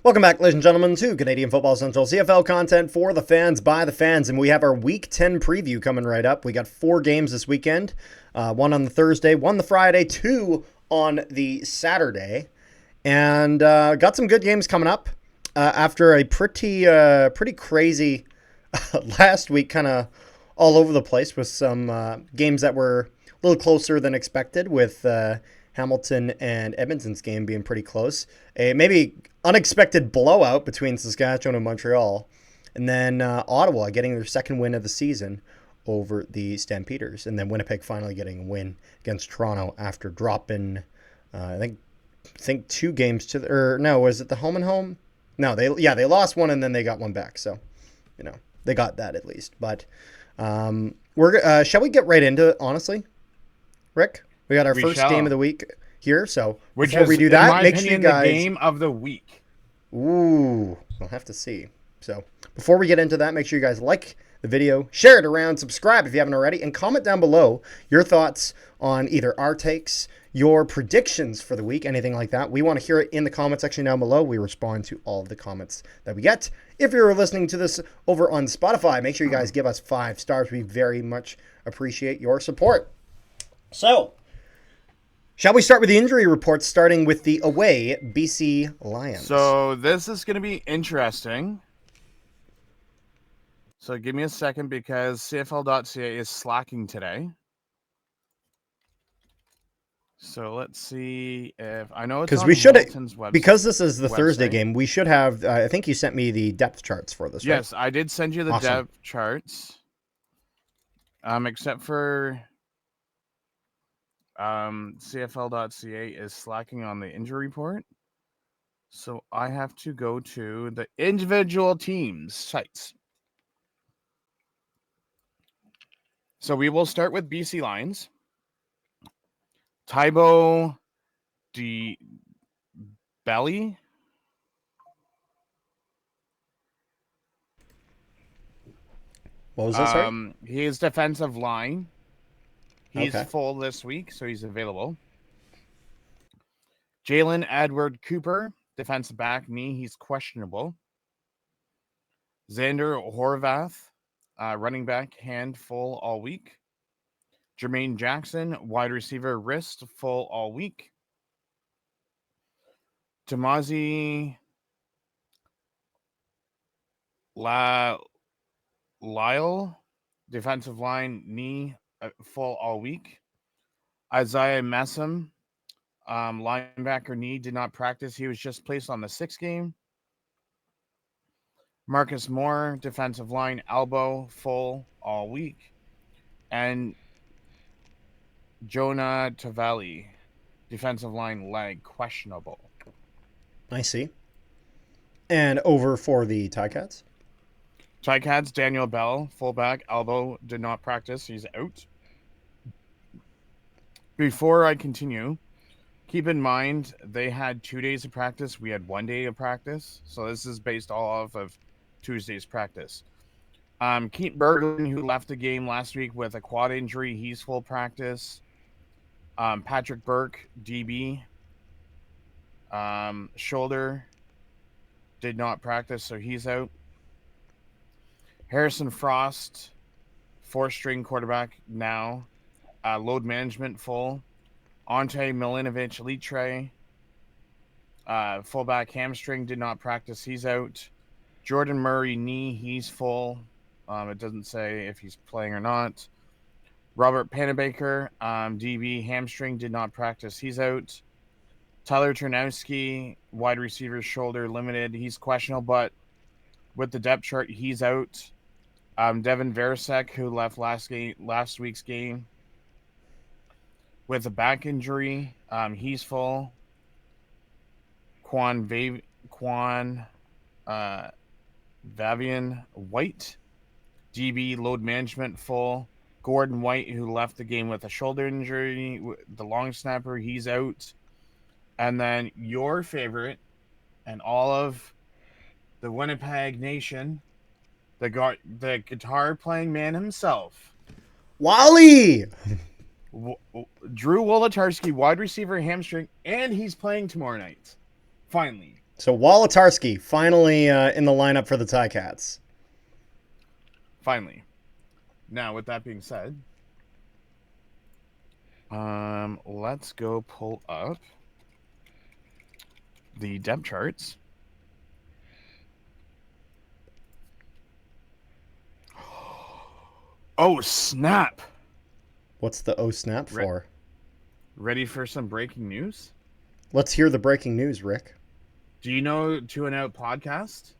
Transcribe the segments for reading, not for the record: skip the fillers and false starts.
Welcome back, ladies and gentlemen, to Canadian Football Central, CFL content for the fans, by the fans, and we have our Week 10 preview coming right up. We got 4 games this weekend, one on the Thursday, one the Friday, 2 on the Saturday, and got some good games coming up after a pretty crazy last week, kind of all over the place with some games that were a little closer than expected, with Hamilton and Edmonton's game being pretty close. A maybe unexpected blowout between Saskatchewan and Montreal. And then Ottawa getting their second win of the season over the Stampeders. And then Winnipeg finally getting a win against Toronto after dropping, I think 2 games to the... Or no, was it the home and home? No, they lost one and then they got one back. So, they got that at least. But shall we get right into it, honestly, Rick? We got our first game of the week here, so before we do that, make sure you guys... the game of the week. Ooh, we'll have to see. So before we get into that, make sure you guys like the video, share it around, subscribe if you haven't already, and comment down below your thoughts on either our takes, your predictions for the week, anything like that. We want to hear it in the comment section down below. We respond to all of the comments that we get. If you're listening to this over on Spotify, make sure you guys give us 5 stars. We very much appreciate your support. So, shall we start with the injury reports, starting with the away BC Lions? So this is going to be interesting. So give me a second because CFL.ca is slacking today. So let's see if I know it's on Hamilton's website. Because this is the Thursday game, we should have. I think you sent me the depth charts for this. Yes, right? I did send you the depth charts. Except for CFL.ca is slacking on the injury report. So I have to go to the individual teams' sites. So we will start with BC Lions. Tybo D. Belly. What was this? He is defensive line. He's okay. full this week, so he's available. Jalen Edward Cooper, defensive back, knee. He's questionable. Xander Horvath, running back, hand full all week. Jermaine Jackson, wide receiver, wrist full all week. Tamazi Lyle, defensive line, knee, full all week. Isaiah Messam, linebacker, knee, did not practice. He was just placed on the 6th game. Marcus Moore, defensive line, elbow, full all week. And Jonah Tavalli, defensive line, leg, questionable. I see. And over for the Ticats? Ticats, Daniel Bell, fullback, elbow, did not practice. He's out. Before I continue, keep in mind they had 2 days of practice. We had 1 day of practice. So this is based off of Tuesday's practice. Keith Berglund, who left the game last week with a quad injury, he's full practice. Patrick Burke, DB, shoulder, did not practice, so he's out. Harrison Frost, 4th-string quarterback now. Load management full. Ante Milinovic Litre, fullback hamstring, did not practice. He's out. Jordan Murray knee, he's full. It doesn't say if he's playing or not. Robert Panabaker, DB hamstring, did not practice. He's out. Tyler Ternowski, wide receiver shoulder limited. He's questionable, but with the depth chart, he's out. Devin Versek, who left last week's game with a back injury, he's full. Vavian White, DB load management full. Gordon White, who left the game with a shoulder injury, the long snapper, he's out. And then your favorite and all of the Winnipeg Nation, the guitar playing man himself, Wally! Drew Wolodarski, wide receiver hamstring, and he's playing tomorrow night. Finally. So Wolodarski finally in the lineup for the Ticats. Finally. Now, with that being said, let's go pull up the depth charts. Oh, snap. What's the snap for? Ready for some breaking news? Let's hear the breaking news, Rick. Do you know To and Out podcast?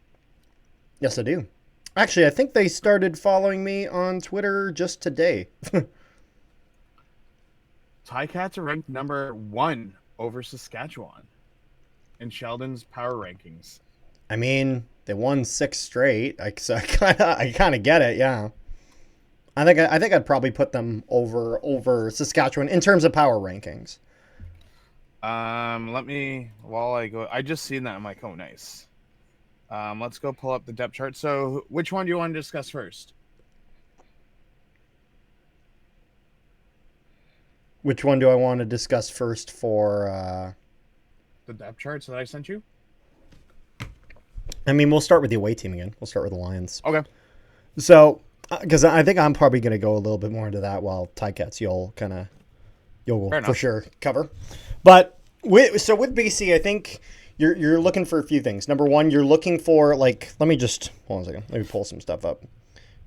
Yes, I do. Actually, I think they started following me on Twitter just today. Ticats are ranked number 1 over Saskatchewan in Sheldon's power rankings. I mean, they won 6 straight. So I kind of get it. Yeah. I think I'd probably put them over Saskatchewan in terms of power rankings. While I go, I just seen that. I'm like, oh, nice. Let's go pull up the depth chart. So which one do you want to discuss first? Which one do I want to discuss first for the depth charts that I sent you? I mean, we'll start with the away team again. We'll start with the Lions. Okay. So, because I think I'm probably going to go a little bit more into that, while Ticats you'll for sure cover. But with BC, I think you're looking for a few things. Number one, you're looking for, like, let me just hold on a second. Let me pull some stuff up.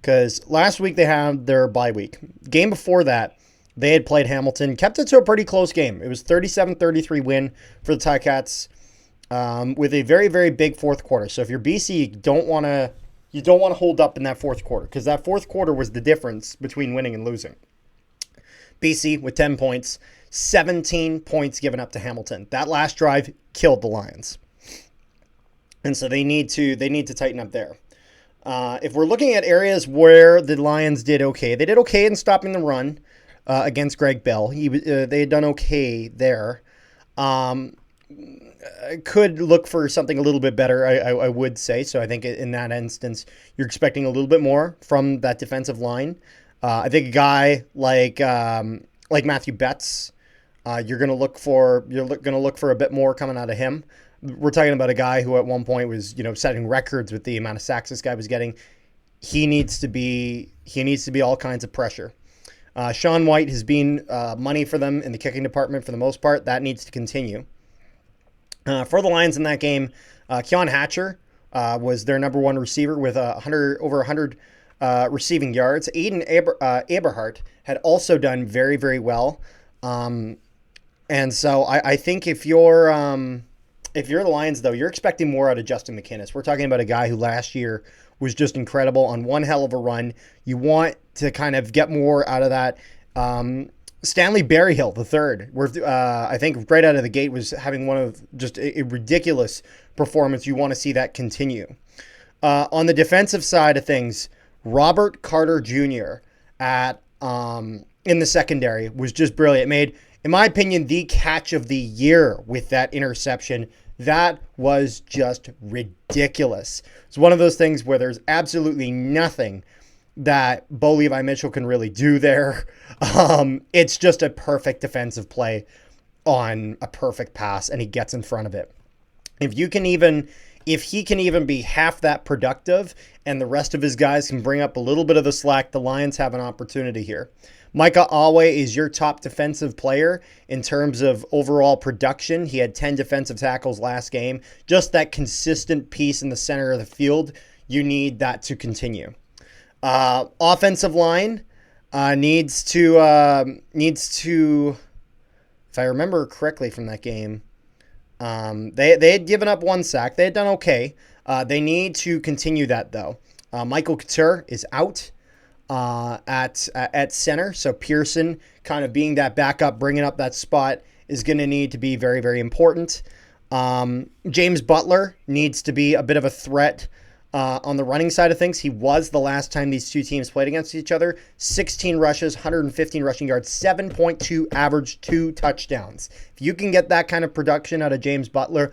Because last week they had their bye week. Game before that, they had played Hamilton, kept it to a pretty close game. It was 37-33 win for the Ticats, with a very, very big fourth quarter. So if you're BC, you don't want to hold up in that fourth quarter, because that fourth quarter was the difference between winning and losing. BC with 10 points, 17 points given up to Hamilton. That last drive killed the Lions. And so they need to tighten up there. If we're looking at areas where the Lions did okay, they did okay in stopping the run against Greg Bell. They had done okay there. Could look for something a little bit better, I would say. So I think in that instance, you're expecting a little bit more from that defensive line. I think a guy like Matthew Betts, you're going to look for a bit more coming out of him. We're talking about a guy who at one point was, setting records with the amount of sacks this guy was getting. He needs to be all kinds of pressure. Sean White has been money for them in the kicking department for the most part. That needs to continue. For the Lions in that game, Keon Hatcher was their number one receiver with over 100 receiving yards. Aiden Eberhardt had also done very, very well. And so I think if you're the Lions, though, you're expecting more out of Justin McInnis. We're talking about a guy who last year was just incredible on one hell of a run. You want to kind of get more out of that. Stanley Berryhill, the third, I think right out of the gate was having one of just a ridiculous performance. You want to see that continue. On the defensive side of things, Robert Carter Jr. In the secondary was just brilliant. Made, in my opinion, the catch of the year with that interception. That was just ridiculous. It's one of those things where there's absolutely nothing that Bo Levi Mitchell can really do there. It's just a perfect defensive play on a perfect pass, and he gets in front of it. If he can even be half that productive, and the rest of his guys can bring up a little bit of the slack, the Lions have an opportunity here. Micah Alway is your top defensive player in terms of overall production. He had 10 defensive tackles last game. Just that consistent piece in the center of the field, you need that to continue. Offensive line needs to, if I remember correctly from that game, they had given up one sack. They had done okay. They need to continue that, though. Michael Couture is out at center, so Pearson kind of being that backup, bringing up that spot is going to need to be very, very important. James Butler needs to be a bit of a threat on the running side of things. He was the last time these two teams played against each other. 16 rushes, 115 rushing yards, 7.2 average, 2 touchdowns. If you can get that kind of production out of James Butler,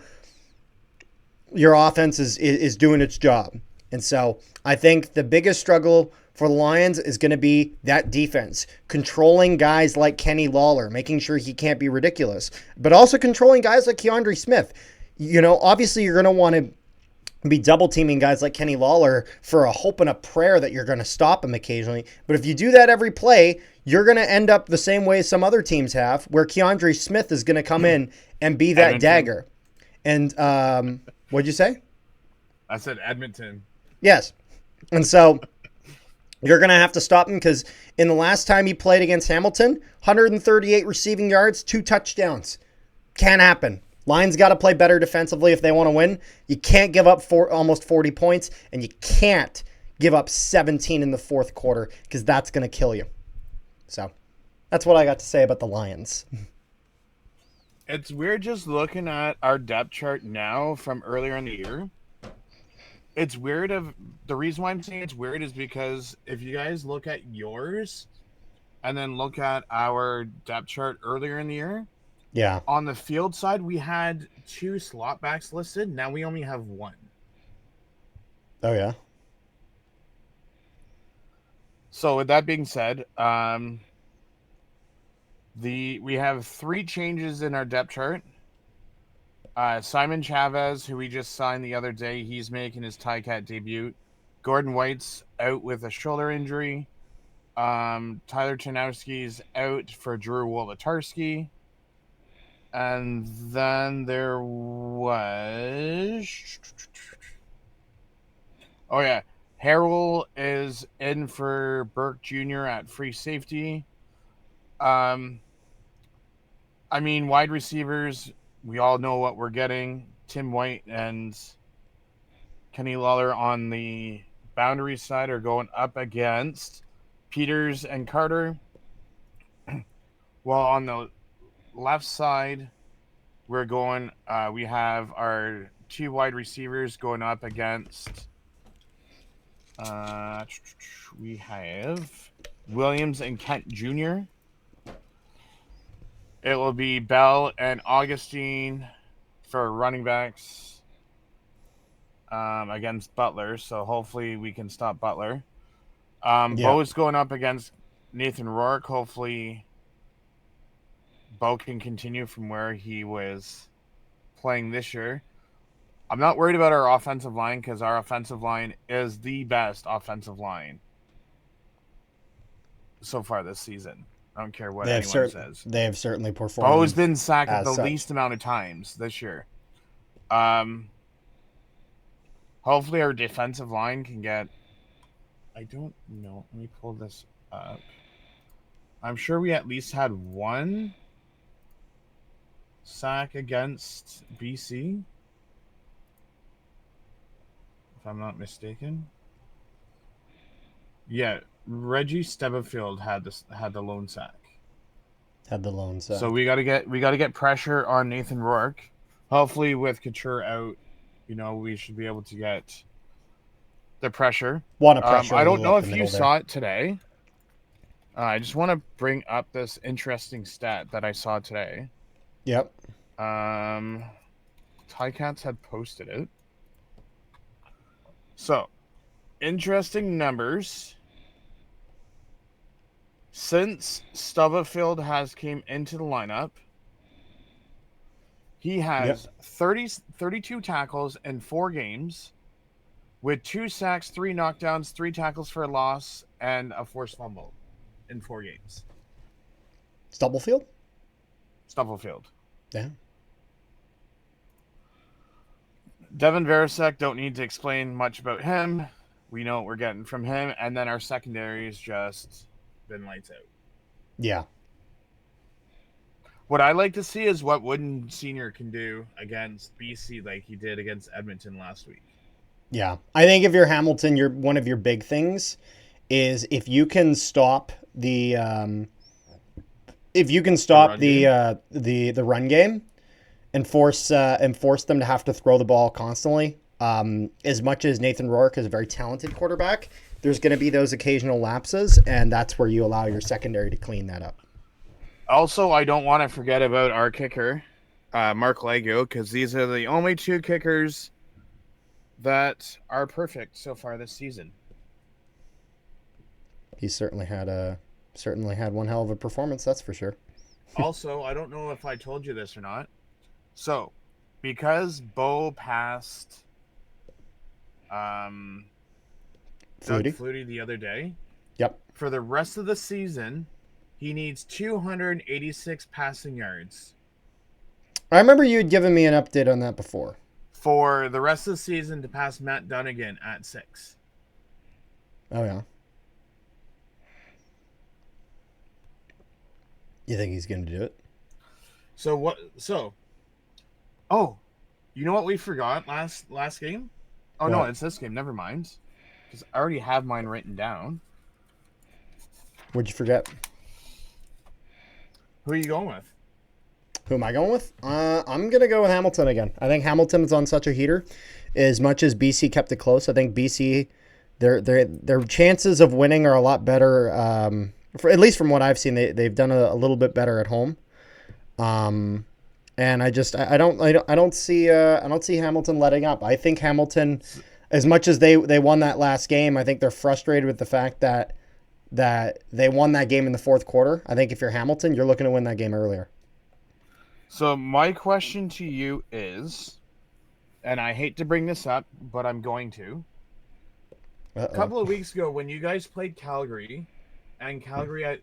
your offense is doing its job. And so I think the biggest struggle for the Lions is going to be that defense, controlling guys like Kenny Lawler, making sure he can't be ridiculous, but also controlling guys like Keandre Smith. Obviously you're going to want to be double teaming guys like Kenny Lawler for a hope and a prayer that you're going to stop him occasionally. But if you do that every play, you're going to end up the same way some other teams have, where Keandre Smith is going to come in and be that dagger. And what'd you say? I said Edmonton. Yes. And so you're going to have to stop him, because in the last time he played against Hamilton, 138 receiving yards, 2 touchdowns. Can't happen. Lions got to play better defensively if they want to win. You can't give up almost 40 points, and you can't give up 17 in the fourth quarter, because that's going to kill you. So that's what I got to say about the Lions. It's weird just looking at our depth chart now from earlier in the year. It's weird. The reason why I'm saying it's weird is because if you guys look at yours and then look at our depth chart earlier in the year, yeah, on the field side, we had 2 slot backs listed. Now we only have 1. Oh, yeah? So with that being said, we have 3 changes in our depth chart. Simon Chavez, who we just signed the other day, he's making his Ticat debut. Gordon White's out with a shoulder injury. Tyler Chanowski's out for Drew Wolotarski. And then there was... Oh, yeah. Harrell is in for Burke Jr. at free safety. Wide receivers, we all know what we're getting. Tim White and Kenny Lawler on the boundary side are going up against Peters and Carter. While on the left side, we have our 2 wide receivers going up against, we have Williams and Kent Jr. It will be Bell and Augustine for running backs against Butler, so hopefully we can stop Butler. Bo's going up against Nathan Rourke. Hopefully Bo can continue from where he was playing this year. I'm not worried about our offensive line, because our offensive line is the best offensive line so far this season. I don't care what anyone says. They have certainly performed. Bo's been sacked the least amount of times this year. Hopefully our defensive line can get... I don't know. Let me pull this up. I'm sure we at least had 1 sack against BC, if I'm not mistaken. Yeah, Reggie Stubblefield had the lone sack. So we gotta get pressure on Nathan Rourke. Hopefully, with Couture out, we should be able to get the pressure. I don't know if you saw it today. I just want to bring up this interesting stat that I saw today. Yep. Ticats had posted it. So, interesting numbers. Since Stubblefield has came into the lineup, he has 32 tackles in 4 games, with 2 sacks, 3 knockdowns, 3 tackles for a loss, and a forced fumble in 4 games. Stubblefield? Stubblefield. Yeah. Devin Verisek, don't need to explain much about him. We know what we're getting from him. And then our secondary has just been lights out. Yeah. What I like to see is what Wooden Sr. can do against BC like he did against Edmonton last week. Yeah. I think if you're Hamilton, one of your big things is if you can stop the run game and force them to have to throw the ball constantly. As much as Nathan Rourke is a very talented quarterback, there's going to be those occasional lapses, and that's where you allow your secondary to clean that up. Also, I don't want to forget about our kicker, Mark Lego, because these are the only 2 kickers that are perfect so far this season. he certainly had one hell of a performance. That's for sure. Also, I don't know if I told you this or not. So, because Bo passed Doug Flutie. Flutie the other day, Yep. for the rest of the season, he needs 286 passing yards. I remember you had given me an update on that before. For the rest of the season to pass Matt Dunnigan at 6. Oh, yeah. You think he's going to do it? Oh, you know what we forgot last game? Oh, no, What? it's this game. Never mind. Because I already have mine written down. What'd you forget? Who are you going with? Who am I going with? I'm going to go with Hamilton again. I think Hamilton is on such a heater. As much as BC kept it close, I think BC, their chances of winning are a lot better. At least from what I've seen, they've done a little bit better at home. And I don't see Hamilton letting up. I think Hamilton, as much as they won that last game, I think they're frustrated with the fact that they won that game in the fourth quarter. I think if you're Hamilton, you're looking to win that game earlier. So my question to you is, and I hate to bring this up, but I'm going to. Uh-oh. A couple of weeks ago when you guys played Calgary, and Calgary had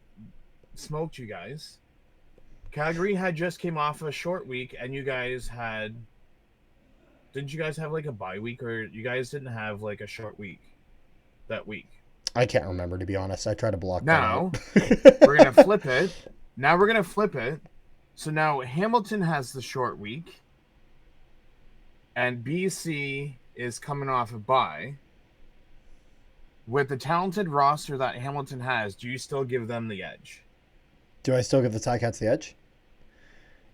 smoked you guys, Calgary had just came off a short week, and you guys had... Didn't you guys have like a bye week, or you guys didn't have like a short week that week? I can't remember, to be honest. I try to block Now, that out. we're going to flip it. Now we're going to flip it. So now Hamilton has the short week, and BC is coming off a bye. With the talented roster that Hamilton has, do you still give them the edge? Do I still give the Ticats the edge?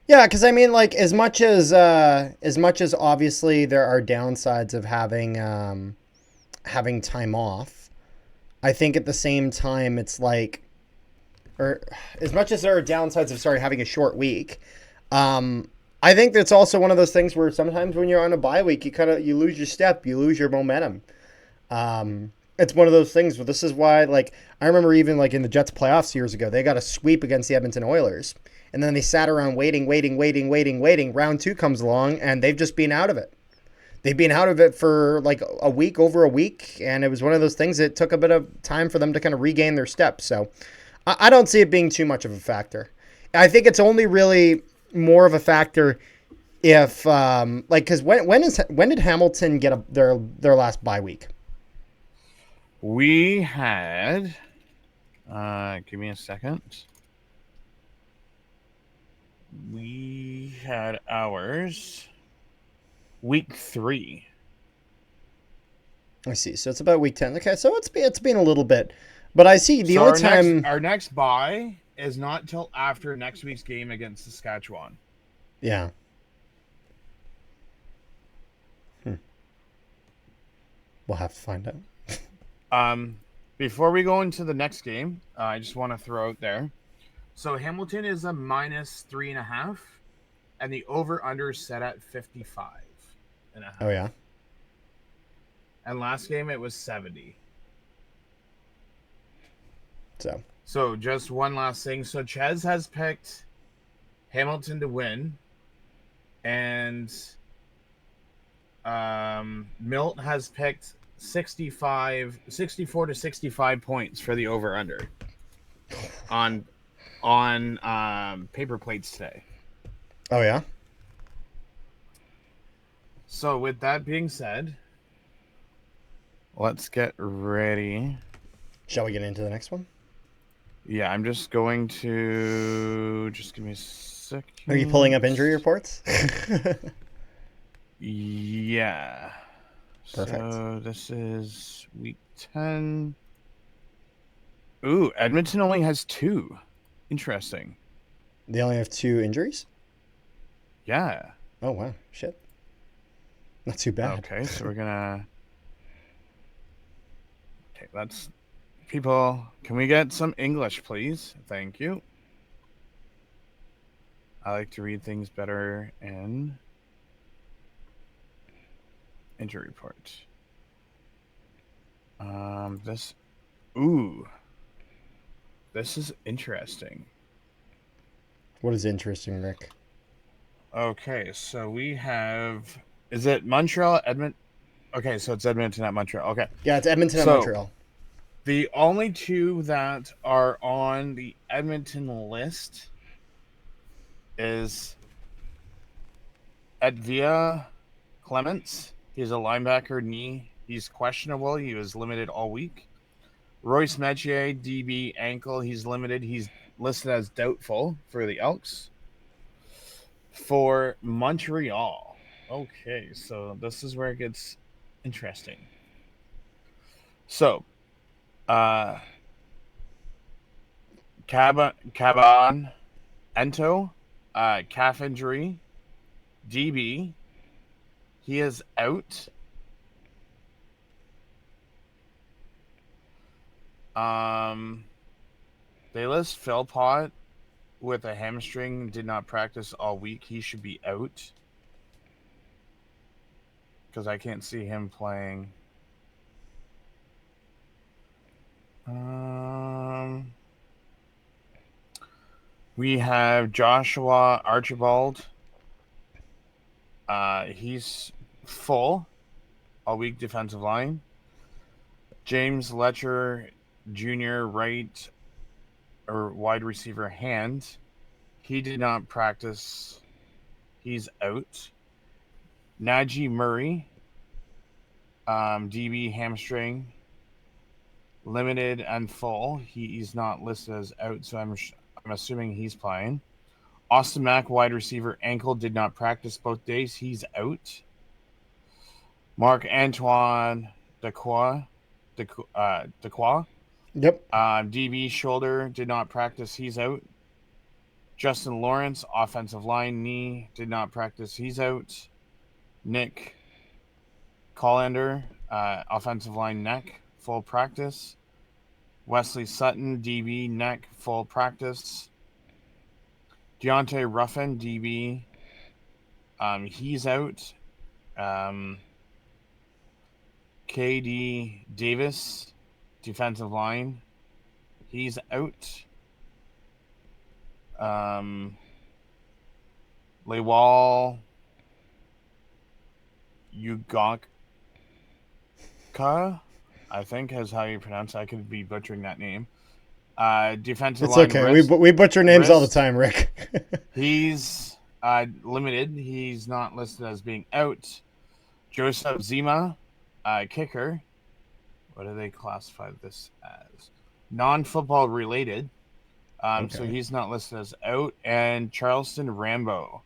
Yeah, because I mean, like as much as obviously there are downsides of having time off, I think at the same time it's like, or as much as there are downsides of having a short week, I think that's also one of those things where sometimes when you're on a bye week, you lose your step, you lose your momentum. It's one of those things where this is why, like, I remember even like in the Jets playoffs years ago, they got a sweep against the Edmonton Oilers, and then they sat around waiting. Round 2 comes along, and they've just been out of it. They've been out of it for like over a week, and it was one of those things that took a bit of time for them to kind of regain their steps. So I don't see it being too much of a factor. I think it's only really more of a factor if, because when did Hamilton get their last bye week? We had, give me a second. We had ours week 3. I see. So it's about week 10. Okay, so it's been a little bit, but I see the only time our next bye is not till after next week's game against Saskatchewan. Yeah. We'll have to find out. Before we go into the next game, I just want to throw out there. So Hamilton is a -3.5, and the over/under is set at 55.5. Oh yeah. And last game it was 70. So just one last thing. So Chez has picked Hamilton to win, and Milt has picked 64 to 65 points for the over/under on paper plates today. Oh yeah. So with that being said, let's get ready. Shall we get into the next one? Yeah, I'm just going to give me a second. Are you pulling up injury reports? Yeah. Perfect. So this is week 10. Ooh, Edmonton only has 2. Interesting. They only have 2 injuries? Yeah. Oh wow, shit. Not too bad. Okay, so we're gonna. Okay, let's. People, can we get some English, please? Thank you. I like to read things better in injury report. This. Ooh. This is interesting. What is interesting, Rick? Okay, so we have. Is it Montreal, Edmonton? Okay, so it's Edmonton at Montreal. Okay. Yeah, it's Edmonton and So Montreal. the only two that are on the Edmonton list is Edvia Clements. He's a linebacker knee. He's questionable. He was limited all week. Royce Metier, DB ankle. He's limited. He's listed as doubtful for the Elks. For Montreal. Okay, so this is where it gets interesting. So, Caban Ento, calf injury, DB. He is out. They list Philpott with a hamstring, did not practice all week. He should be out because I can't see him playing. We have Joshua Archibald. He's full all week defensive line. James Letcher Jr. right or wide receiver hand. He did not practice. He's out. Najee Murray, DB hamstring, limited and full. He's not listed as out, so I'm assuming he's playing. Austin Mack, wide receiver, ankle, did not practice both days. He's out. Marc Antoine Dequoy. Yep. DB shoulder, did not practice. He's out. Justin Lawrence, offensive line, knee, did not practice. He's out. Nick Collander, offensive line, neck, full practice. Wesley Sutton, DB, neck, full practice. Deontay Ruffin, DB, he's out. KD Davis, defensive line, he's out. Lewal Ugokka, I think is how you pronounce it. I could be butchering that name. Defensive It's line. okay. Wrist, We butcher names all the wrist. time, Rick. He's limited. He's not listed as being out. Joseph Zima, kicker. What do they classify this as? Non-football related. Okay. So he's not listed as out. And Charleston Rambo,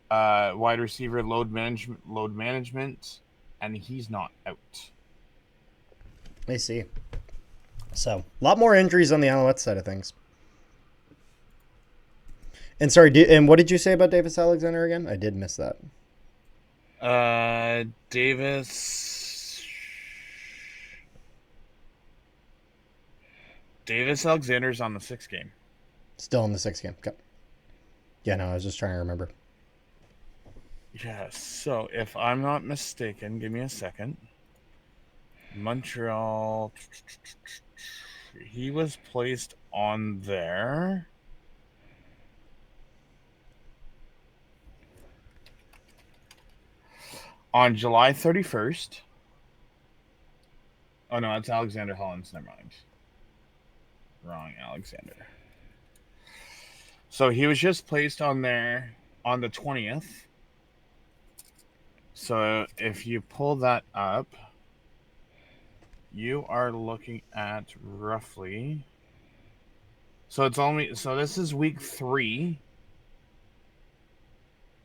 wide receiver, load management, and he's not out. I see. So, a lot more injuries on the Alouettes side of things. And sorry, and what did you say about Davis Alexander again? I did miss that. Davis Alexander's on the 6th game. Still in the 6th game. Okay. Yeah, no, I was just trying to remember. Yeah, so if I'm not mistaken, give me a second. Montreal, he was placed on there. On July 31st. Oh, no, it's Alexander Hollins. Never mind. Wrong Alexander. So he was just placed on there on the 20th. So if you pull that up, you are looking at roughly. So this is week 3.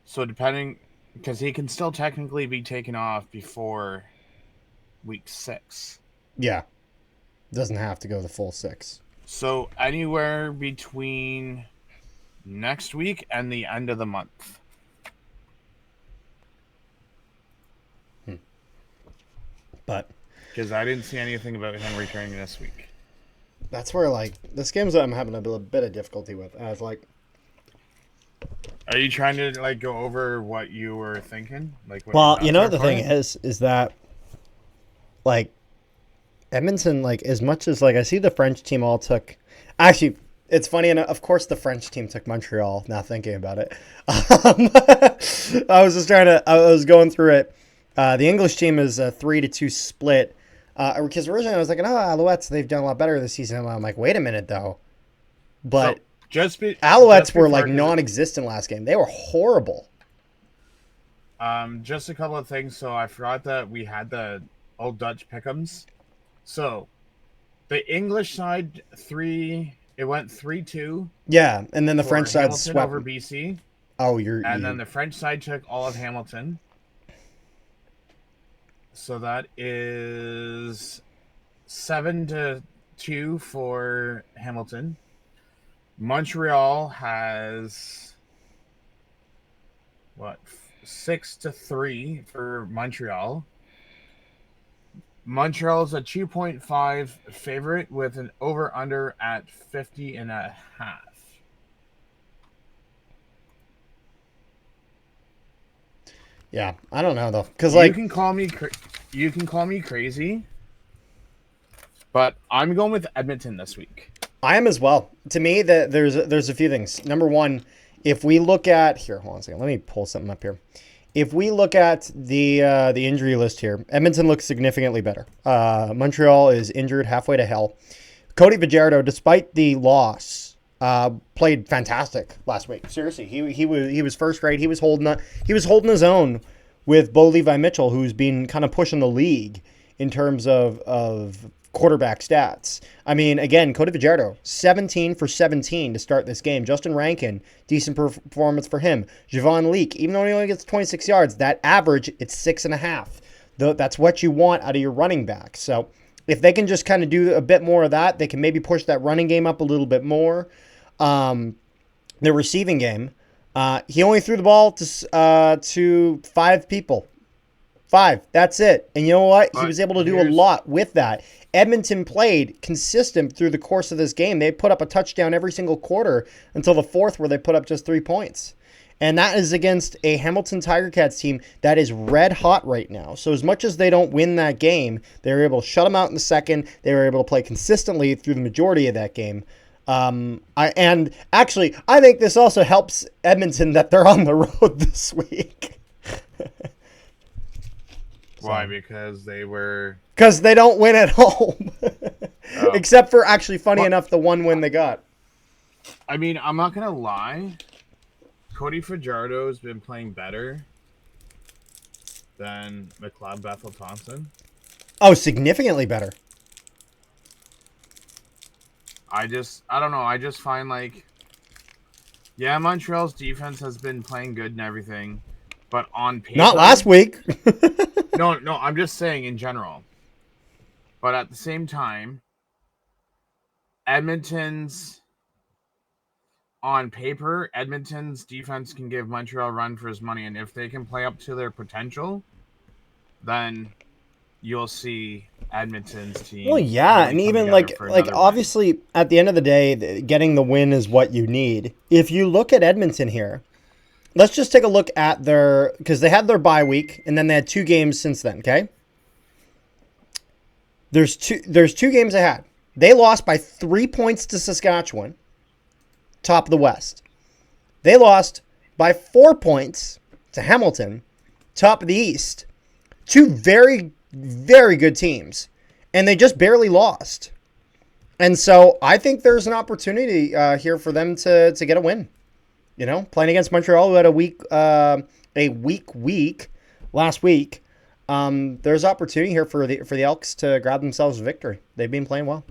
So depending, because he can still technically be taken off before week 6. Yeah. Doesn't have to go the full 6. So anywhere between next week and the end of the month. But because I didn't see anything about him returning this week. That's where, this game's I'm having a bit of difficulty with. I was like, are you trying to go over what you were thinking? Well, the thing is that Edmonton, as much as I see the French team all took, Actually, it's funny, and of course the French team took Montreal. Now thinking about it, I was just trying to. I was going through it. The English team is a 3-2 split. Because originally I was like, oh, Alouettes, they've done a lot better this season. I'm like, wait a minute though. So But just Alouettes were before, like non-existent last game. They were horrible. just a couple of things. So I forgot that we had the old Dutch pick'ems. So the English side it went 3-2 Yeah, and then the for French side Hamilton swept. over BC, Oh, and then the French side took all of Hamilton. So that is 7-2 for Hamilton. Montreal has what 6-3 for Montreal. Montreal's a 2.5 favorite with an over under at 50.5. Yeah, I don't know though, because You can call me crazy, but I'm going with Edmonton this week. I am as well. To me, there's a few things. Number one, if we look at here, hold on a second. Let me pull something up here. If we look at the injury list here, Edmonton looks significantly better. Montreal is injured halfway to hell. Cody Fajardo, despite the loss, played fantastic last week. Seriously, he was first rate. He was holding his own with Bo Levi Mitchell, who's been kind of pushing the league in terms of quarterback stats. I mean, again, Cody Fajardo, 17 for 17 to start this game. Justin Rankin, decent performance for him. Javon Leake, even though he only gets 26 yards, that average, it's 6.5. That's what you want out of your running back. So if they can just kind of do a bit more of that, they can maybe push that running game up a little bit more. The receiving game, he only threw the ball to 5 people. 5. That's it. And you know what? He was able to do a lot with that. Edmonton played consistent through the course of this game. They put up a touchdown every single quarter until the fourth where they put up just 3 points. And that is against a Hamilton Tiger Cats team that is red hot right now. So as much as they don't win that game, they were able to shut them out in the second. They were able to play consistently through the majority of that game. I think this also helps Edmonton that they're on the road this week. Why? Because they don't win at home. Except for, actually, funny enough, the one win they got. I mean, I'm not going to lie. Cody Fajardo has been playing better than McLeod Bethel Thompson. Oh, significantly better. I don't know. I just find yeah, Montreal's defense has been playing good and everything, but on paper, not last week. No, I'm just saying in general. But at the same time, on paper, Edmonton's defense can give Montreal a run for his money, and if they can play up to their potential, then you'll see Edmonton's team. Well, yeah, and even obviously at the end of the day, getting the win is what you need. If you look at Edmonton here, let's just take a look at because they had their bye week, and then they had 2 games since then, okay? There's two games they had. They lost by 3 points to Saskatchewan, top of the West. They lost by 4 points to Hamilton, top of the East. 2 very, very good teams, and they just barely lost. And so I think there's an opportunity here for them to get a win. You know, playing against Montreal, who had a week last week. There's opportunity here for the Elks to grab themselves a victory. They've been playing well.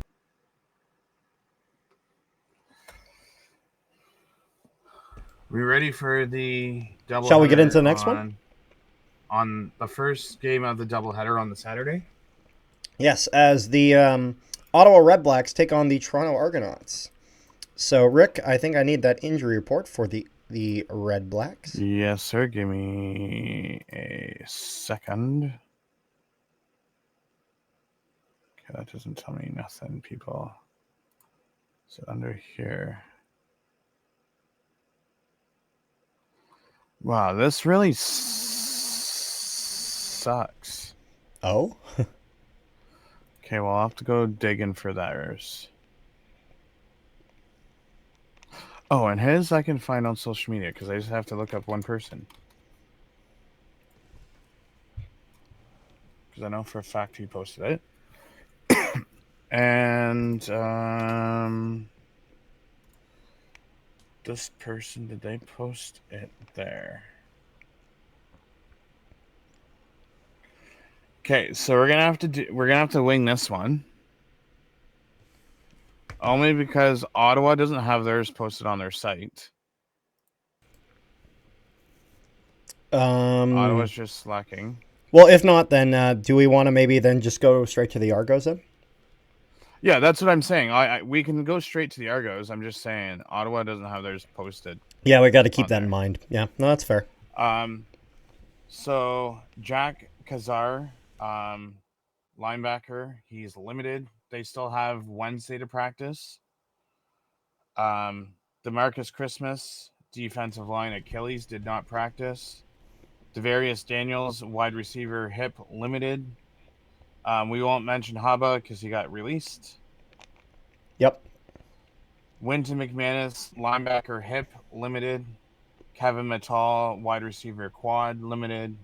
We ready for the double? Shall we get into the next one? On the first game of the doubleheader on the Saturday? Yes, as the Ottawa Redblacks take on the Toronto Argonauts. So, Rick, I think I need that injury report for the Redblacks. Yes, sir. Give me a second. Okay, that doesn't tell me nothing, people. So under here. Wow, this really sucks. Oh? Okay, well, I'll have to go digging for theirs. Oh, and his I can find on social media because I just have to look up one person. Because I know for a fact he posted it. And this person, did they post it there? Okay, so we're gonna have to wing this one. Only because Ottawa doesn't have theirs posted on their site. Ottawa's just slacking. Well, if not, then do we want to maybe then just go straight to the Argos then? Yeah, that's what I'm saying. We can go straight to the Argos. I'm just saying Ottawa doesn't have theirs posted. Yeah, we got to keep that in mind. Yeah, no, that's fair. So Jack Kazar, linebacker, he's limited. They still have Wednesday to practice. DeMarcus Christmas, defensive line Achilles, did not practice. Devarius Daniels, wide receiver, hip limited. We won't mention Haba because he got released. Yep. Winton McManus, linebacker, hip limited. Kevin Mattal, wide receiver, quad limited.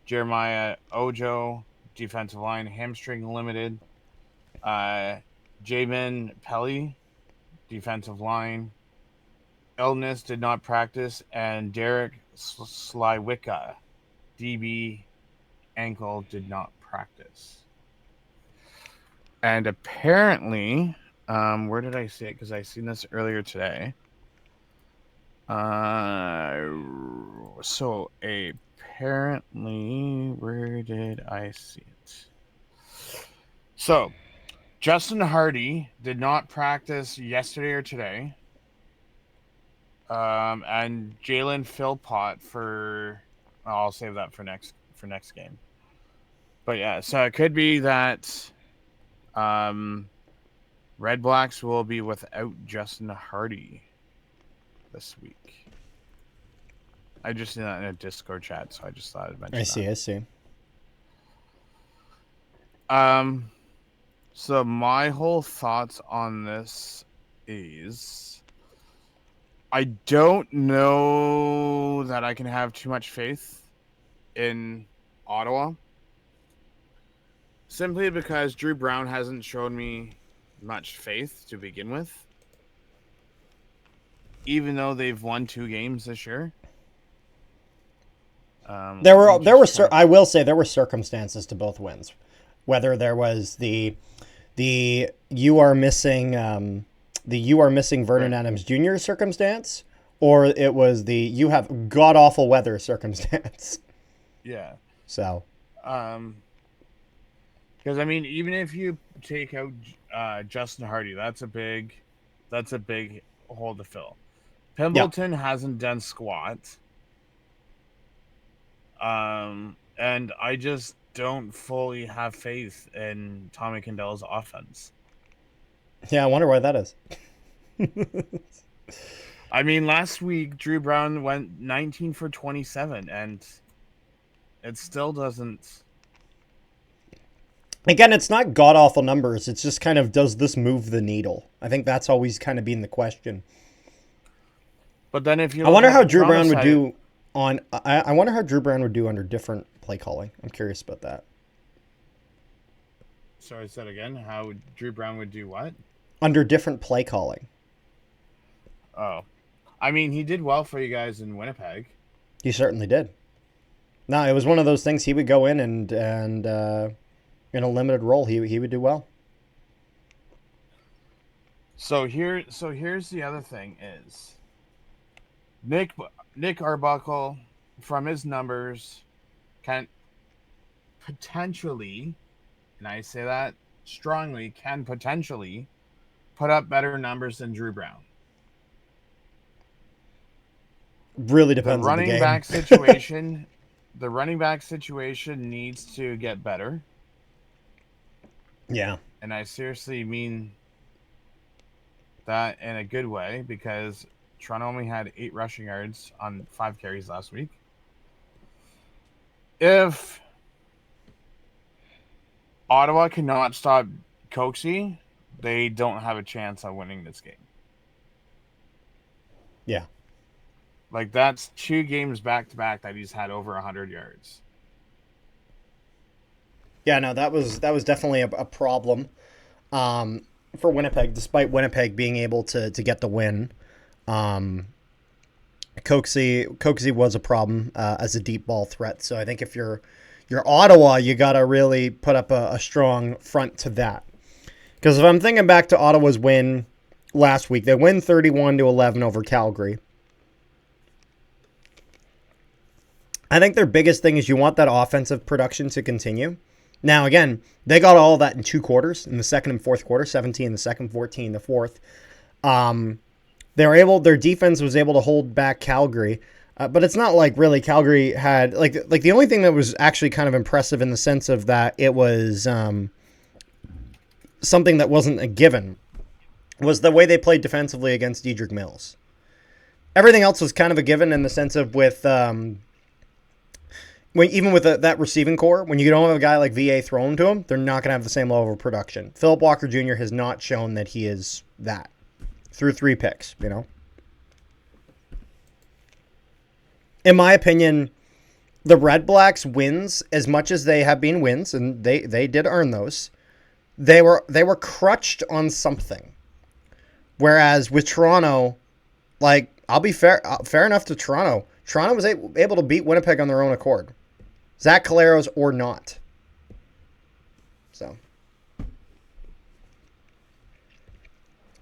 Jeremiah Ojo, defensive line, hamstring limited. Jabin Pelly, defensive line, illness, did not practice. And Derek Slywicka, DB, ankle, did not practice. And apparently, where did I see it? Because I seen this earlier today. So apparently, where did I see it? So Justin Hardy did not practice yesterday or today. And Jalen Philpott I'll save that for next game. But yeah, so it could be that Red Blacks will be without Justin Hardy this week. I just seen that in a Discord chat, so I just thought I'd mention that. I see. So my whole thoughts on this is I don't know that I can have too much faith in Ottawa. Simply because Drew Brown hasn't shown me much faith to begin with. Even though they've won 2 games this year. There were I will say there were circumstances to both wins. Whether there was the you are missing Vernon Adams Jr. circumstance, or it was the you have god awful weather circumstance. Yeah. So. Because I mean, even if you take out Justin Hardy, that's a big hole to fill. Pimbleton hasn't done squat. And I just don't fully have faith in Tommy Candela's offense. Yeah, I wonder why that is. I mean, last week Drew Brown went 19 for 27, and it still doesn't. Again, it's not god awful numbers. It's just kind of, does this move the needle? I think that's always kind of been the question. But then if you, I wonder how Drew Brown would do on. I wonder how Drew Brown would do under different play calling. I'm curious about that. Sorry, say that again. How Drew Brown would do what? Under different play calling. Oh, I mean, he did well for you guys in Winnipeg. He certainly did. No, it was one of those things. He would go in and in a limited role, he would do well. So here's the other thing is Nick Arbuckle, from his numbers, can potentially, and I say that strongly, can potentially put up better numbers than Drew Brown. Really depends on the game. The running back situation needs to get better. Yeah. And I seriously mean that in a good way, because Toronto only had 8 rushing yards on 5 carries last week. If Ottawa cannot stop Coxie, they don't have a chance of winning this game. Yeah. Like, that's 2 games back to back that he's had over 100 yards. Yeah, no, that was definitely a problem for Winnipeg, despite Winnipeg being able to get the win. Um, Coxey was a problem as a deep ball threat. So I think if you're Ottawa, you got to really put up a strong front to that. Because if I'm thinking back to Ottawa's win last week, they win 31-11 over Calgary. I think their biggest thing is you want that offensive production to continue. Now, again, they got all of that in 2 quarters, in the second and fourth quarter, 17 in the second, 14 in the fourth. Their defense was able to hold back Calgary, but it's not like really Calgary had like the only thing that was actually kind of impressive in the sense of that it was something that wasn't a given was the way they played defensively against Dedrick Mills. Everything else was kind of a given in the sense of with even with that receiving core, when you don't have a guy like VA thrown to him, they're not going to have the same level of production. Philip Walker Jr. has not shown that he is that through 3 picks, In my opinion, the Red Blacks wins, as much as they have been wins, and they did earn those, they were crutched on something. Whereas with Toronto, like, I'll be fair enough to Toronto. Toronto was able to beat Winnipeg on their own accord. Zach Caleros or not. So,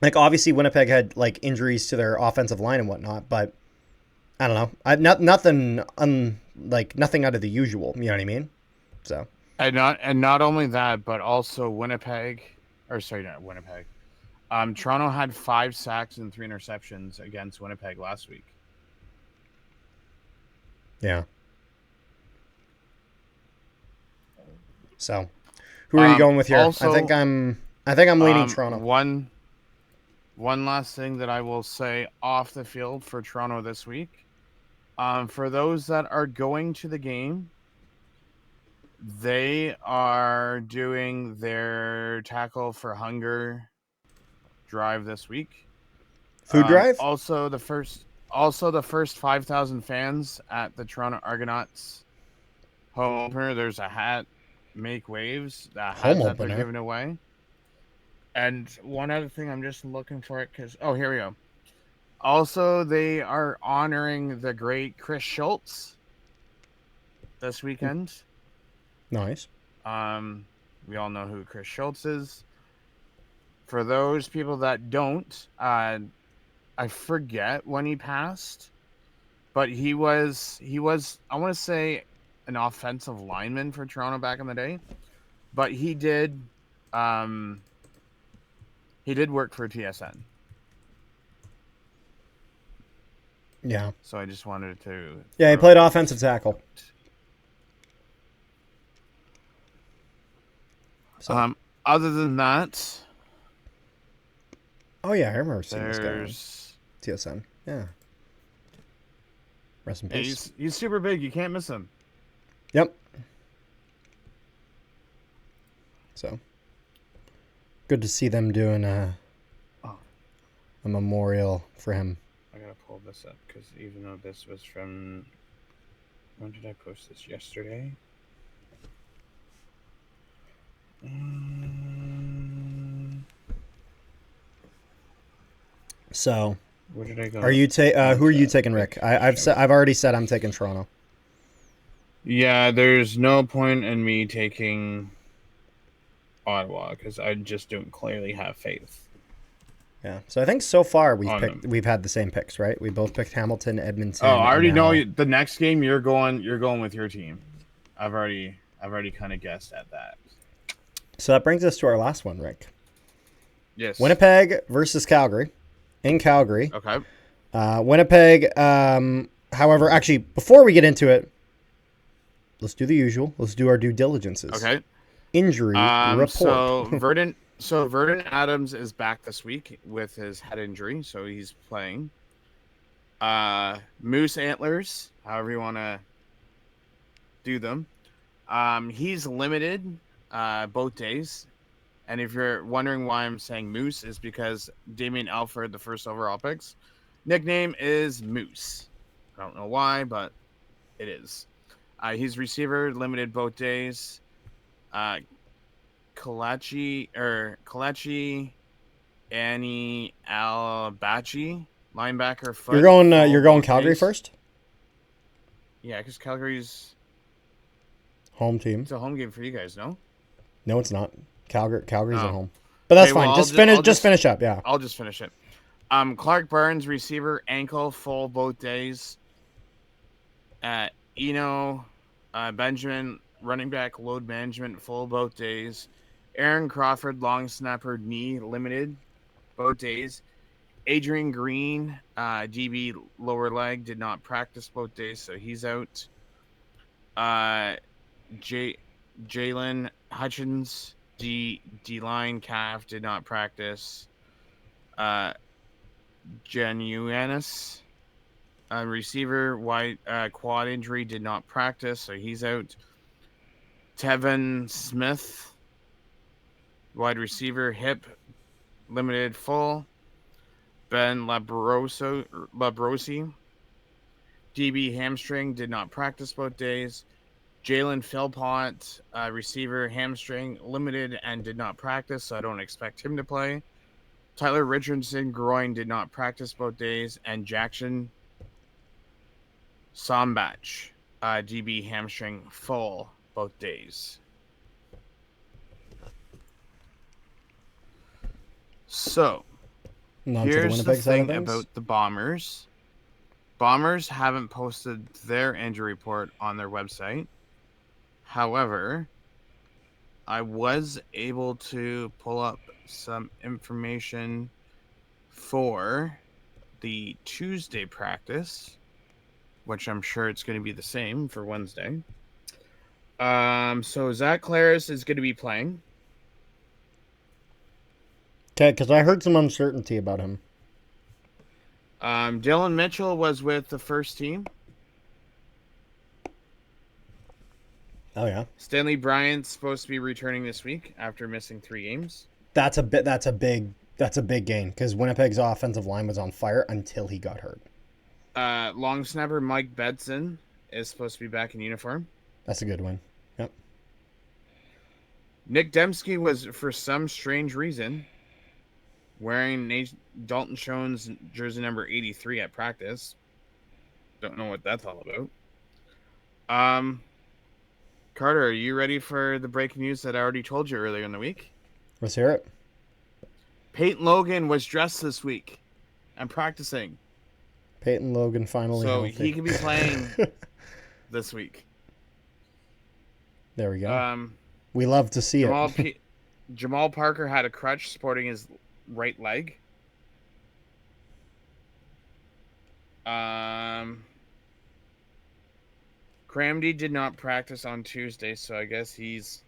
like, obviously Winnipeg had like injuries to their offensive line and whatnot, but I don't know. Nothing out of the usual. You know what I mean? So, And not only that, but also Winnipeg, or sorry, not Winnipeg. Toronto had 5 sacks and 3 interceptions against Winnipeg last week. yeah. So, who are you going with here? Also, I think I'm leaning Toronto. One last thing that I will say off the field for Toronto this week. For those that are going to the game, they are doing their Tackle for Hunger drive this week. Food drive? Also the first 5,000 fans at the Toronto Argonauts home opener, there's a hat, Make Waves, that hat that they're giving away. And one other thing, I'm just looking for it because here we go. Also, they are honoring the great Chris Schultz this weekend. Nice. We all know who Chris Schultz is. For those people that don't, I forget when he passed, but he was I want to say an offensive lineman for Toronto back in the day, but he did work for TSN. Yeah. So I just wanted to. Yeah, he played offensive tackle. So. Other than that. Oh yeah, I remember seeing this guy on TSN. Yeah. Rest in peace. He's super big. You can't miss him. Yep. So good to see them doing a memorial for him. I gotta pull this up because even though this was from, when did I post this? Yesterday. So, where did I go? Are you who are you taking, Rick? I've already said I'm taking Toronto. Yeah, there's no point in me taking Ottawa because I just don't clearly have faith. Yeah, so I think so far we've had the same picks, right? We both picked Hamilton, Edmonton. Oh, I already know the next game you're going with your team. I've already kind of guessed at that. So that brings us to our last one, Rick. Yes. Winnipeg versus Calgary. In Calgary. Okay. Winnipeg, however, actually, before we get into it, let's do the usual. Let's do our due diligences. Okay. Injury report. So Verdon Adams is back this week with his head injury, so he's playing. Moose Antlers, however you want to do them. He's limited both days. And if you're wondering why I'm saying Moose, is because Damien Alford, the first overall picks, Nickname is Moose. I don't know why, but it is. He's receiver, limited both days. Kalachi Annie Alabachi, linebacker, foot. You're going Calgary days. first? Yeah, because Calgary's home team. It's a home game for you guys, no? No, it's not. Calgary's at home. But that's fine. Well, just finish up, yeah. I'll just finish it. Clark Burns, receiver, ankle, full both days. Benjamin, running back, load management, full both days. Aaron Crawford, long snapper, knee, limited, both days. Adrian Green, DB, lower leg, did not practice both days, so he's out. Jalen Hutchins, D-line, calf, did not practice. Januanis, receiver, wide quad injury, did not practice, so he's out. Tevin Smith, wide receiver, hip, limited, full. Ben Labrosi, DB, hamstring, did not practice both days. Jalen Philpott, receiver, hamstring, limited, and did not practice, so I don't expect him to play. Tyler Richardson, groin, did not practice both days. And Jackson Sombach, DB, hamstring, full both days. So, here's the thing about the Bombers. Bombers haven't posted their injury report on their website. However, I was able to pull up some information for the Tuesday practice, which I'm sure it's going to be the same for Wednesday. So Zach Claris is going to be playing. Okay, because I heard some uncertainty about him. Dylan Mitchell was with the first team. Oh yeah. Stanley Bryant's supposed to be returning this week after missing 3 games. That's a big gain because Winnipeg's offensive line was on fire until he got hurt. Long snapper Mike Bedson is supposed to be back in uniform. That's a good win. Yep. Nick Dembski was, for some strange reason, wearing Dalton Schoen's jersey number 83 at practice. Don't know what that's all about. Carter, are you ready for the breaking news that I already told you earlier in the week? Let's hear it. Peyton Logan was dressed this week and practicing. Peyton Logan finally so healthy. He can be playing this week. There we go. We love to see it. Jamal Parker had a crutch supporting his right leg. Cramdy did not practice on Tuesday, so I guess he's,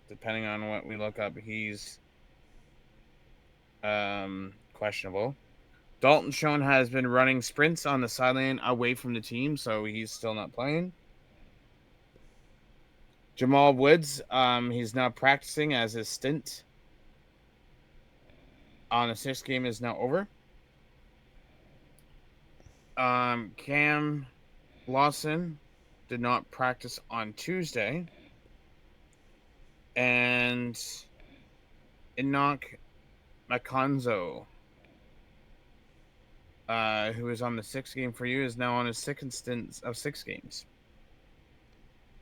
depending on what we look up, he's questionable. Dalton Schoen has been running sprints on the sideline away from the team, so he's still not playing. Jamal Woods, he's now practicing as his stint on the 6th game is now over. Cam Lawson did not practice on Tuesday. And Enoch Makonzo, who is on the 6th game for you, is now on his 2nd stint of 6 games.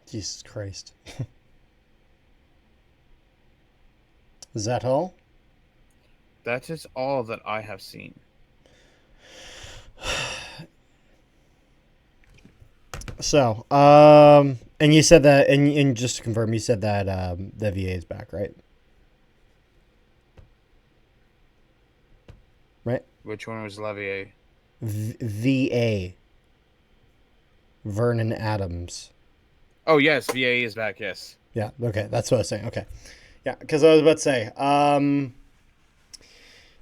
Jesus Christ. Is that all? That is all that I have seen. So, and you said that, and just to confirm, you said that the VA is back, right? Right? Which one was Levier? VA. Vernon Adams. Oh, yes, VA is back, yes. Yeah, okay, that's what I was saying, okay. Yeah, because I was about to say,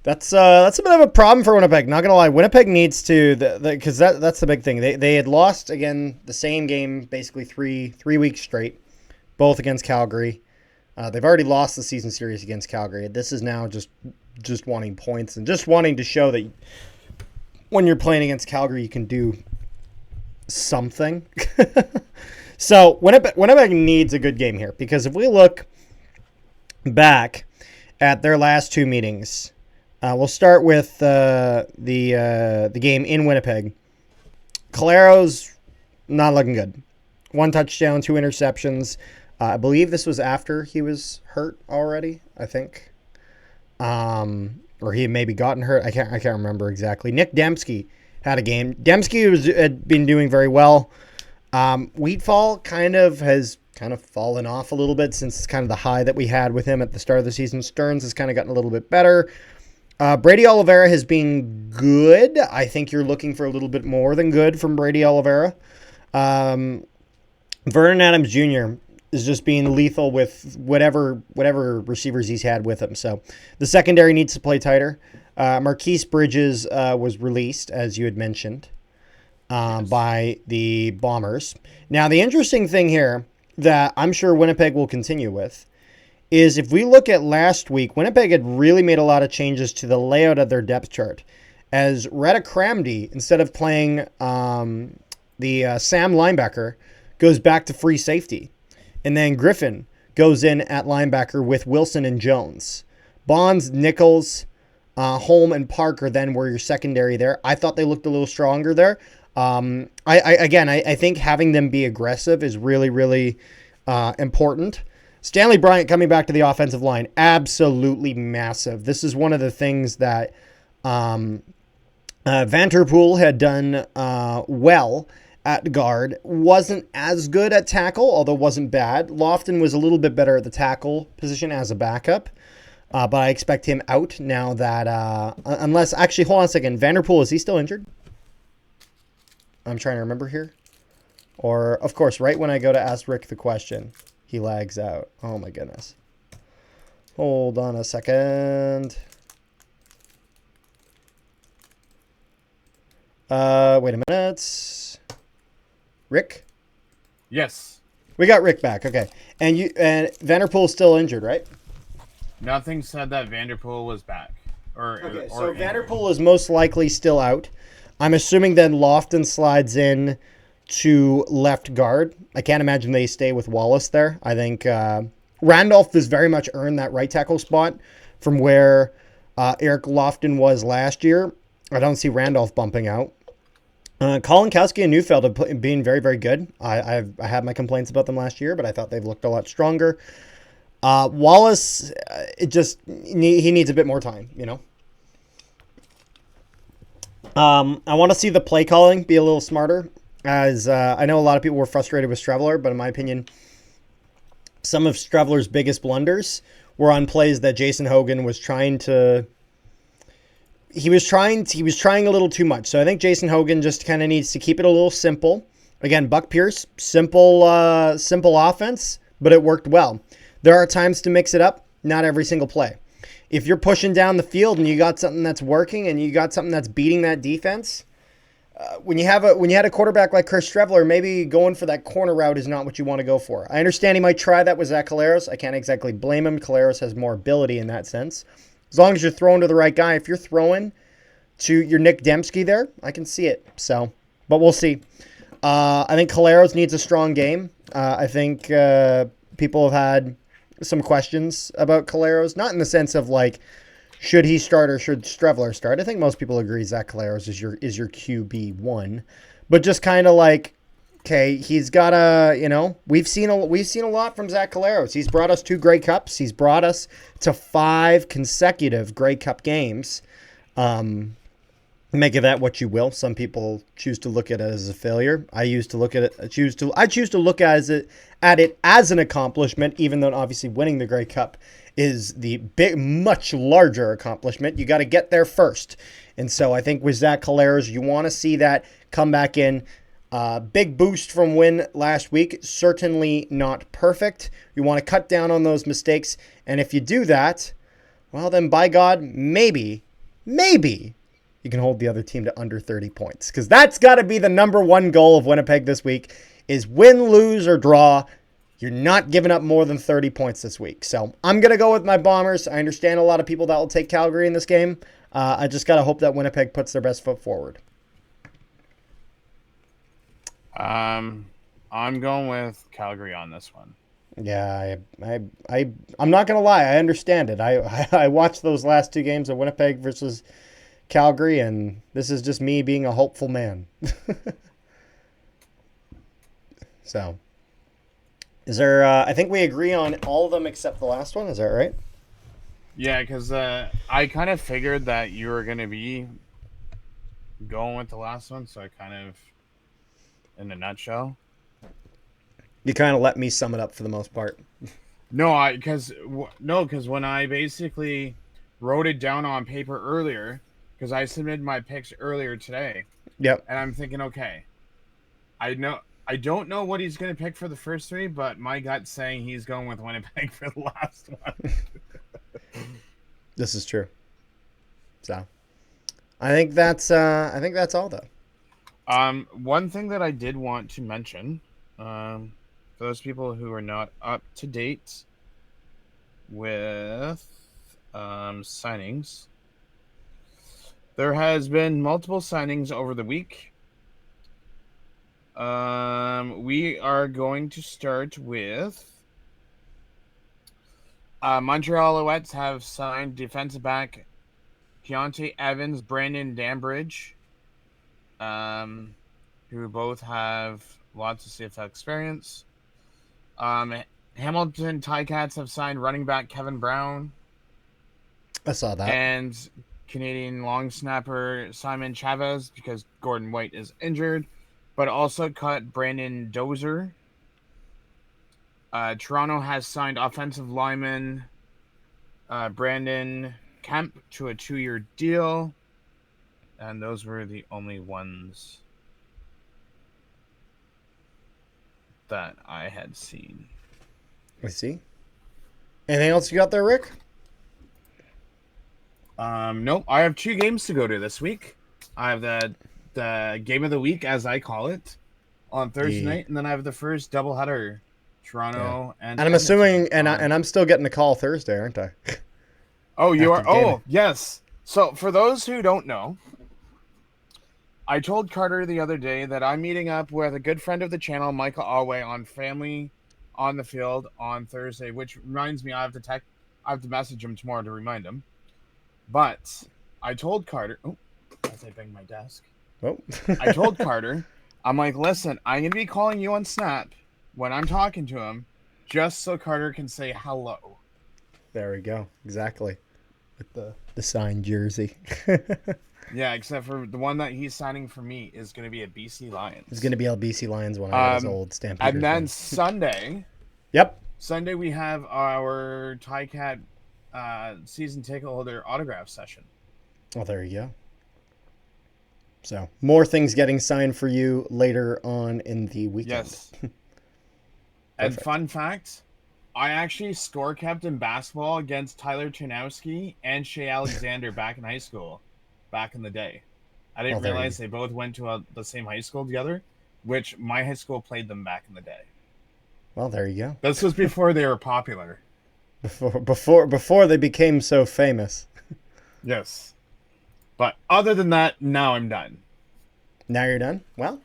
that's a bit of a problem for Winnipeg. Not gonna lie, Winnipeg needs to, because that's the big thing. They had lost again the same game basically three weeks straight, both against Calgary. They've already lost the season series against Calgary. This is now just wanting points and just wanting to show that when you're playing against Calgary, you can do something. So Winnipeg needs a good game here, because if we look back at their last two meetings, we'll start with the game in Winnipeg. Calero's not looking good. 1 touchdown, 2 interceptions. I believe this was after he was hurt already, I think. Or he had maybe gotten hurt. I can't remember exactly. Nick Dembski had a game. Dembski had been doing very well. Wheatfall has fallen off a little bit since kind of the high that we had with him at the start of the season. Stearns has kind of gotten a little bit better. Brady Oliveira has been good. I think you're looking for a little bit more than good from Brady Oliveira. Vernon Adams Jr. is just being lethal with whatever receivers he's had with him. So the secondary needs to play tighter. Marquise Bridges was released, as you had mentioned, by the Bombers. Now, the interesting thing here that I'm sure Winnipeg will continue with is, if we look at last week, Winnipeg had really made a lot of changes to the layout of their depth chart. As Retta Kramdi, instead of playing the Sam linebacker, goes back to free safety. And then Griffin goes in at linebacker with Wilson and Jones. Bonds, Nichols, Holm, and Parker then were your secondary there. I thought they looked a little stronger there. I think having them be aggressive is really, really important. Stanley Bryant coming back to the offensive line, absolutely massive. This is one of the things that Vanterpool had done well at guard. Wasn't as good at tackle, although wasn't bad. Lofton was a little bit better at the tackle position as a backup. But I expect him out now that, unless, actually, hold on a second. Vanderpool, is he still injured? I'm trying to remember here. Or, of course, right when I go to ask Rick the question, he lags out. Oh, my goodness. Hold on a second. Wait a minute. Rick? Yes. We got Rick back. Okay. And Vanderpool's still injured, right? Nothing said that Vanderpool was back. So Vanderpool is most likely still out. I'm assuming then Lofton slides in to left guard. I can't imagine they stay with Wallace there. I think Randolph has very much earned that right tackle spot from where Eric Lofton was last year. I don't see Randolph bumping out. Colin Kowski and Neufeld have been very, very good. I had my complaints about them last year, but I thought they've looked a lot stronger. Wallace, he needs a bit more time, you know. I want to see the play calling be a little smarter, as I know a lot of people were frustrated with Streveler, but in my opinion, some of Streveler's biggest blunders were on plays that Jason Hogan was trying to. He was trying a little too much. So I think Jason Hogan just kind of needs to keep it a little simple. Again, Buck Pierce, simple offense, but it worked well. There are times to mix it up, not every single play. If you're pushing down the field and you got something that's working and you got something that's beating that defense, when you had a quarterback like Chris Streveler, maybe going for that corner route is not what you want to go for. I understand he might try that with Zach Collaros. I can't exactly blame him. Collaros has more ability in that sense. As long as you're throwing to the right guy, if you're throwing to your Nick Dembski there, I can see it. So, but we'll see. I think Collaros needs a strong game. I think people have had some questions about Collaros, not in the sense of like, should he start or should Streveler start? I think most people agree Zach Collaros is your QB1, but just kind of like, okay, he's got we've seen a lot from Zach Collaros. He's brought us 2 Grey Cups. He's brought us to 5 consecutive Grey Cup games. Make of that what you will. Some people choose to look at it as a failure. I choose to look at it as an accomplishment, even though obviously winning the Grey Cup is the big, much larger accomplishment. You got to get there first. And so I think with Zach Collaros, you want to see that come back in. Big boost from win last week. Certainly not perfect. You want to cut down on those mistakes. And if you do that, well, then by God, maybe you can hold the other team to under 30 points. Because that's got to be the number one goal of Winnipeg this week, is win, lose, or draw. You're not giving up more than 30 points this week. So I'm going to go with my Bombers. I understand a lot of people that will take Calgary in this game. I just got to hope that Winnipeg puts their best foot forward. I'm going with Calgary on this one. Yeah, I'm not gonna lie. I understand it. I watched those last 2 games of Winnipeg versus Calgary, and this is just me being a hopeful man. So, is there? I think we agree on all of them except the last one. Is that right? Yeah, because I kind of figured that you were going to be going with the last one, so I kind of, in a nutshell. You kind of let me sum it up for the most part. No, because when I basically wrote it down on paper earlier, because I submitted my picks earlier today. Yep. And I'm thinking, okay, I don't know what he's going to pick for the first 3, but my gut's saying he's going with Winnipeg for the last one. This is true. So, I think that's all though. One thing that I did want to mention, for those people who are not up to date with signings, there has been multiple signings over the week. We are going to start with Montreal Alouettes have signed defensive back Keontae Evans, Brandon Dambridge, who both have lots of CFL experience. Hamilton Ticats have signed running back Kevin Brown. I saw that. And Canadian long snapper Simon Chavez, because Gordon White is injured, but also cut Brandon Dozer. Toronto has signed offensive lineman Brandon Kemp to a 2-year deal. And those were the only ones that I had seen. I see. Anything else you got there, Rick? Nope. I have 2 games to go to this week. I have the game of the week, as I call it, on Thursday night, and then I have the first doubleheader, Toronto and I'm assuming, and I'm still getting a call Thursday, aren't I? Oh, you are. Oh, yes. So for those who don't know, I told Carter the other day that I'm meeting up with a good friend of the channel, Michael Alway, on Family on the Field on Thursday, which reminds me I have to message him tomorrow to remind him. But I told Carter, as I bang my desk, I told Carter, I'm like, listen, I'm going to be calling you on Snap when I'm talking to him, just so Carter can say hello. There we go. Exactly. With the signed jersey. Yeah, except for the one that he's signing for me is going to be a BC Lions. It's going to be a BC Lions one. I his old Stampede. And then Sunday. Yep. Sunday we have our Ticat season ticket holder autograph session. Oh, there you go. So more things getting signed for you later on in the weekend. Yes. And fun fact, I actually score kept in basketball against Tyler Chernowski and Shea Alexander back in high school. Back in the day. I didn't realize they both went to the same high school together, which my high school played them back in the day. Well, there you go. This was before they were popular. Before they became so famous. Yes. But other than that, now I'm done. Now you're done? Well,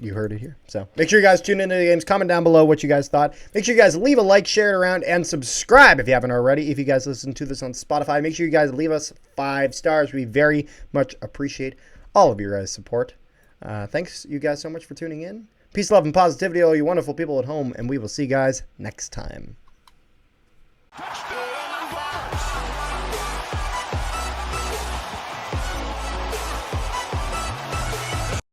you heard it here. So make sure you guys tune into the games. Comment down below what you guys thought. Make sure you guys leave a like, share it around, and subscribe if you haven't already. If you guys listen to this on Spotify, make sure you guys leave us 5 stars. We very much appreciate all of your guys' support. Thanks you guys so much for tuning in. Peace, love, and positivity, all you wonderful people at home, and we will see you guys next time.